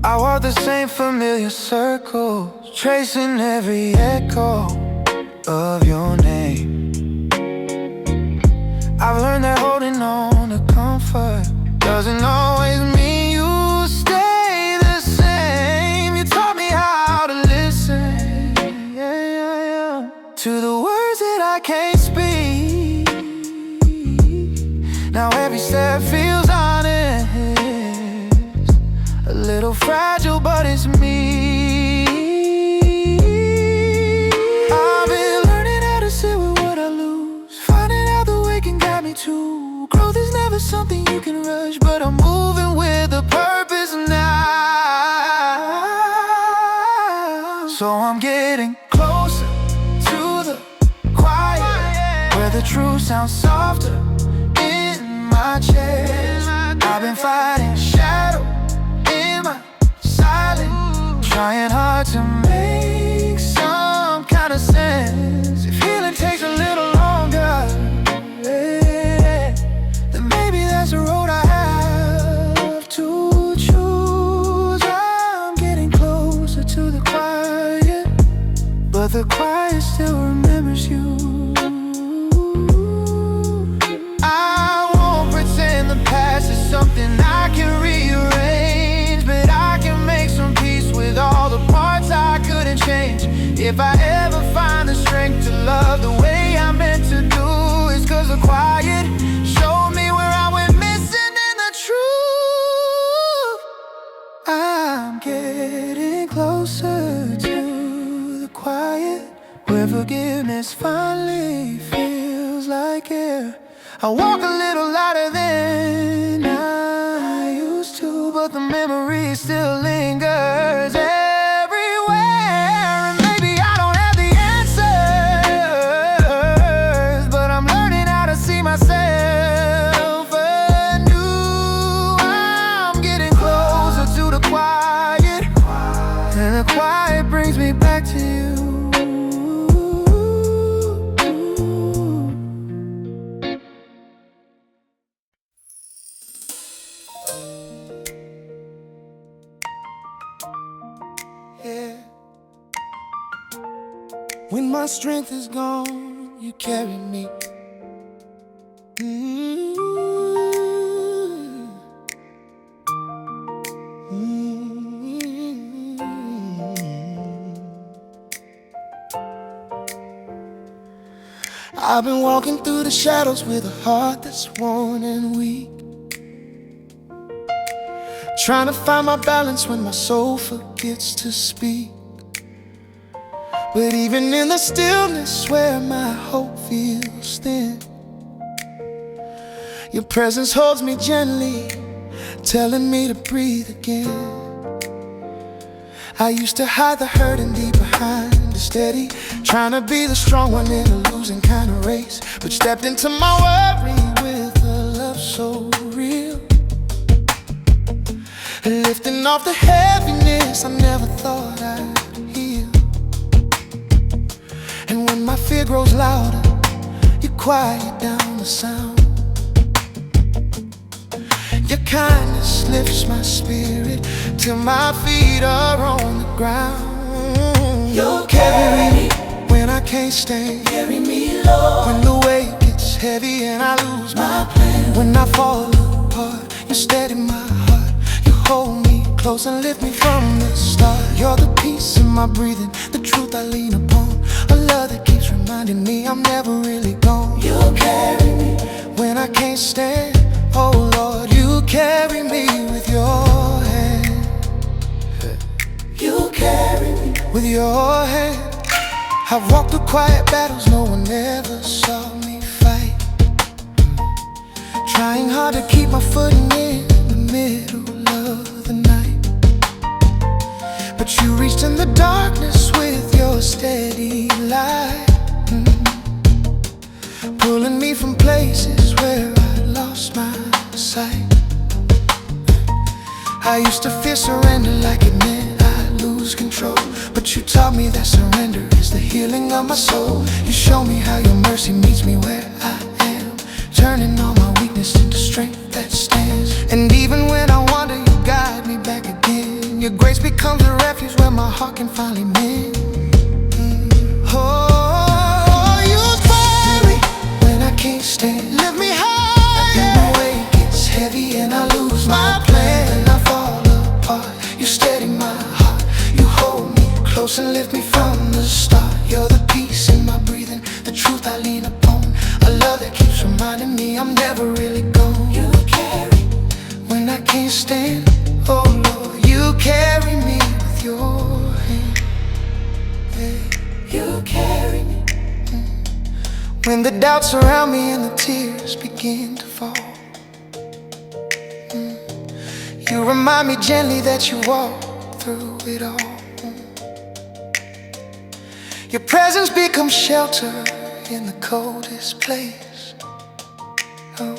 I I walk the same familiar circles, tracing every echo of your name. I've learned that holding on to comfort doesn't always mean you stay the same. You taught me how to listen, to the words that I can't speak. Now every step feels honest, a little fragile, but it's me. I've been learning how to sit with what I lose, finding out the way can guide me too. Growth is never something you can rush, but I'm moving with a purpose now. So I'm getting closer to the quiet, where the truth sounds softer in my chest. I've been fighting shadow in my silence, trying hard to make some kind of sense. If healing takes a little longer, then maybe that's the road I have to choose. I'm getting closer to the quiet, but the quiet still remembers you. I won't pretend the past is something I can rearrange, but I can make some peace with all the parts I couldn't change. If I ever find the strength to love the way I meant to do, it's 'cause the quiet showed me where I went missing in the truth. I'm getting closer to the quiet, where forgiveness finally feels like air. I walk a little lighter than I used to, but the memory still lingers everywhere. And maybe I don't have the answers, but I'm learning how to see myself anew. I'm getting closer to the quiet, and the quiet brings me back to you. Yeah. When my strength is gone, you carry me. I've been walking through the shadows with a heart that's worn and weak, trying to find my balance when my soul forgets to speak. But even in the stillness where my hope feels thin, your presence holds me gently, telling me to breathe again. I used to hide the hurting deep behind the steady, trying to be the strong one in a losing kind of race, but stepped into my worry with a love so real, lifting off the heaviness I never thought I'd heal. And when my fear grows louder, you quiet down the sound. Your kindness lifts my spirit till my feet are on the ground. You'll carry me when I can't stand. Carry me, Lord, when the weight gets heavy and I lose my plan. When I fall apart, you steady my heart. You hold me close and lift me from the start. You're the peace in my breathing, the truth I lean upon, a love that keeps reminding me I'm never really gone. You'll carry me when I can't stand. Oh Lord, you carry me with your hand. You carry me with your hand. I've walked through quiet battles no one ever saw me fight, trying hard to keep my footing in the middle of the night. But you reached in the darkness with your steady light, pulling me from places where I lost my sight. I used to fear surrender like it meant I'd lose control, but you taught me that surrender is the healing of my soul. You show me how your mercy meets me where I am, turning all my weakness into strength that stands. And even when I wander, you guide me back again. Your grace becomes a refuge where my heart can finally mend. Oh, you carry when I can't stand. Lift me high when the weight gets heavy and I lose my plan. And I fall apart, you steady my heart. You hold me close and lift me from the start. You're the peace in my breathing, the truth I lean upon. A love that keeps reminding me I'm never really gone. You carry when I can't stand. Oh Lord, you carry me with your hand. You carry me when the doubts surround me and the tears begin to fall. You remind me gently that you walk through it all. Your presence becomes shelter in the coldest place. Oh,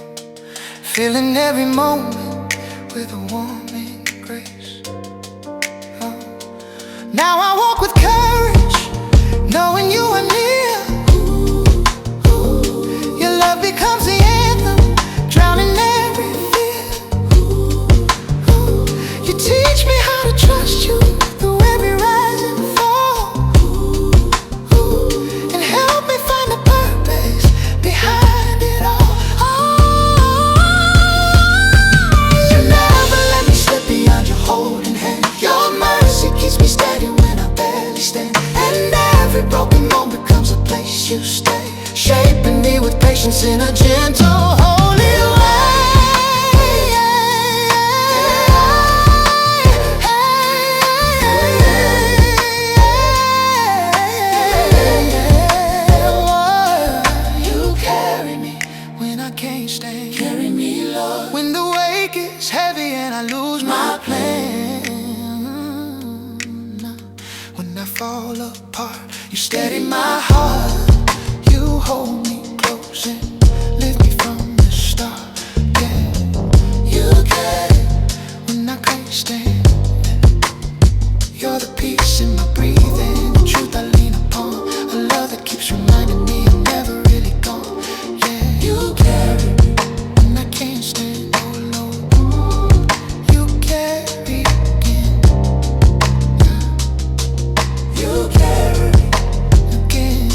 filling every moment with a warm embrace. Oh, now I walk with courage, knowing you are near. Your love becomes the anthem, drowning every fear. You teach me how to trust you through every rise and fall, and help me find the purpose behind it all. You never let me slip beyond your holding hand. Your mercy keeps me steady when I barely stand. And every broken moment becomes a place you stay, shaping me with patience in a gentle, holy way. You carry me when I can't stand. Carry me, Lord, when the weight gets heavy and I lose my plan. When I fall apart, you steady my heart. You hold me close and lift me from the start. Yeah, you get it when I can't stand. You're the peace in my breathing, the truth I lean upon. A love that keeps reminding me I'm never really gone. Yeah, you carry me when I can't stand. Oh Lord, you carry again. You carry again.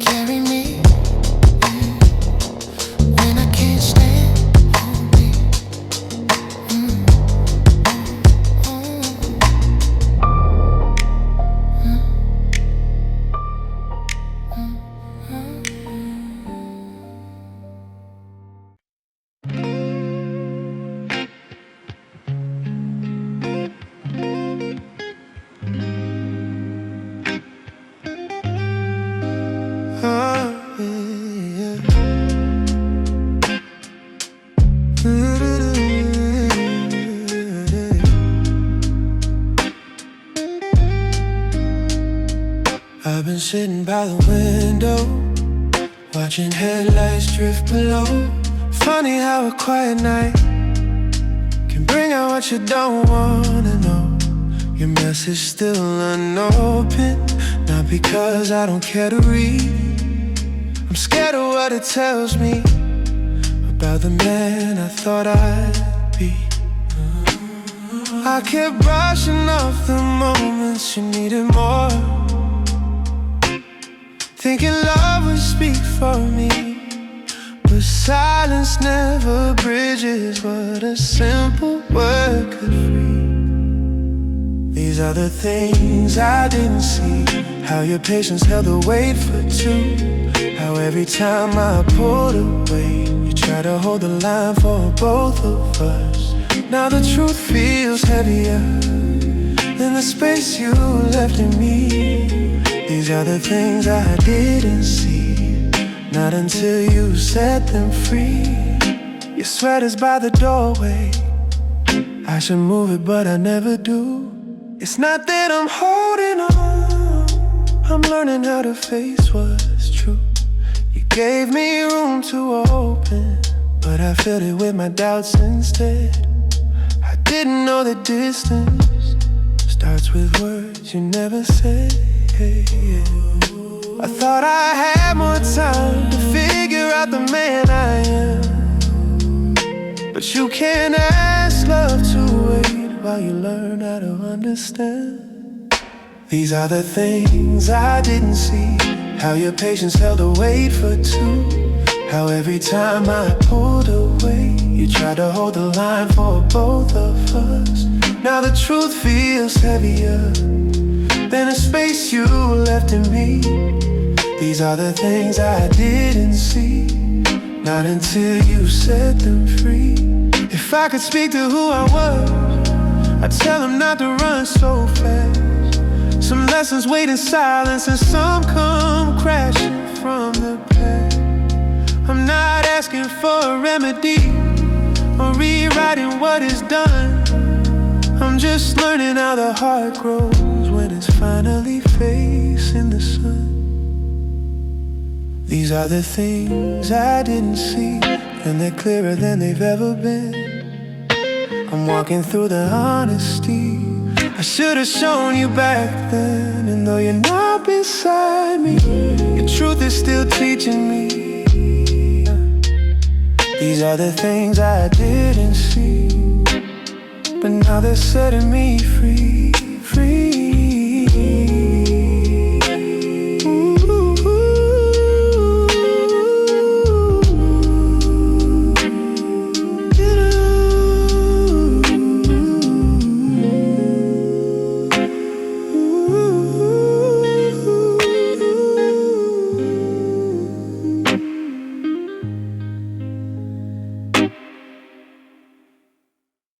Carry me when I can't stand. Hold me. I've been sitting by the window, watching headlights drift below. Funny how a quiet night can bring out what you don't wanna know. Your message still unopened, not because I don't care to read. I'm scared of what it tells me about the man I thought I'd be. I kept brushing off the moments you needed more, thinking love would speak for me. But silence never bridges what a simple word could free. These are the things I didn't see, how your patience held the weight for two, how every time I pulled away you try to hold the line for both of us. Now the truth feels heavier than the space you left in me. These are the things I didn't see, not until you set them free. Your sweater's by the doorway, I should move it but I never do. It's not that I'm holding on, I'm learning how to face what's true. You gave me room to open, but I filled it with my doubts instead. I didn't know the distance starts with words you never said. I thought I had more time to figure out the man I am, but But you can't ask love to wait while you learn how to understand. These are the things I didn't see. How your patience held a weight for two. How every time I pulled away, you tried to hold the line for both of us. Now the truth feels heavier than the space you left in me. These are the things I didn't see, not until you set them free. If I could speak to who I was, I'd tell them not to run so fast. Some lessons wait in silence and some come crashing from the past. I'm not asking for a remedy or rewriting what is done. I'm just learning how the heart grows when it's finally facing the sun. These are the things I didn't see, and they're clearer than they've ever been. I'm walking through the honesty I should have shown you back then. And though you're not beside me, your truth is still teaching me. These are the things I didn't see, but now they're setting me free.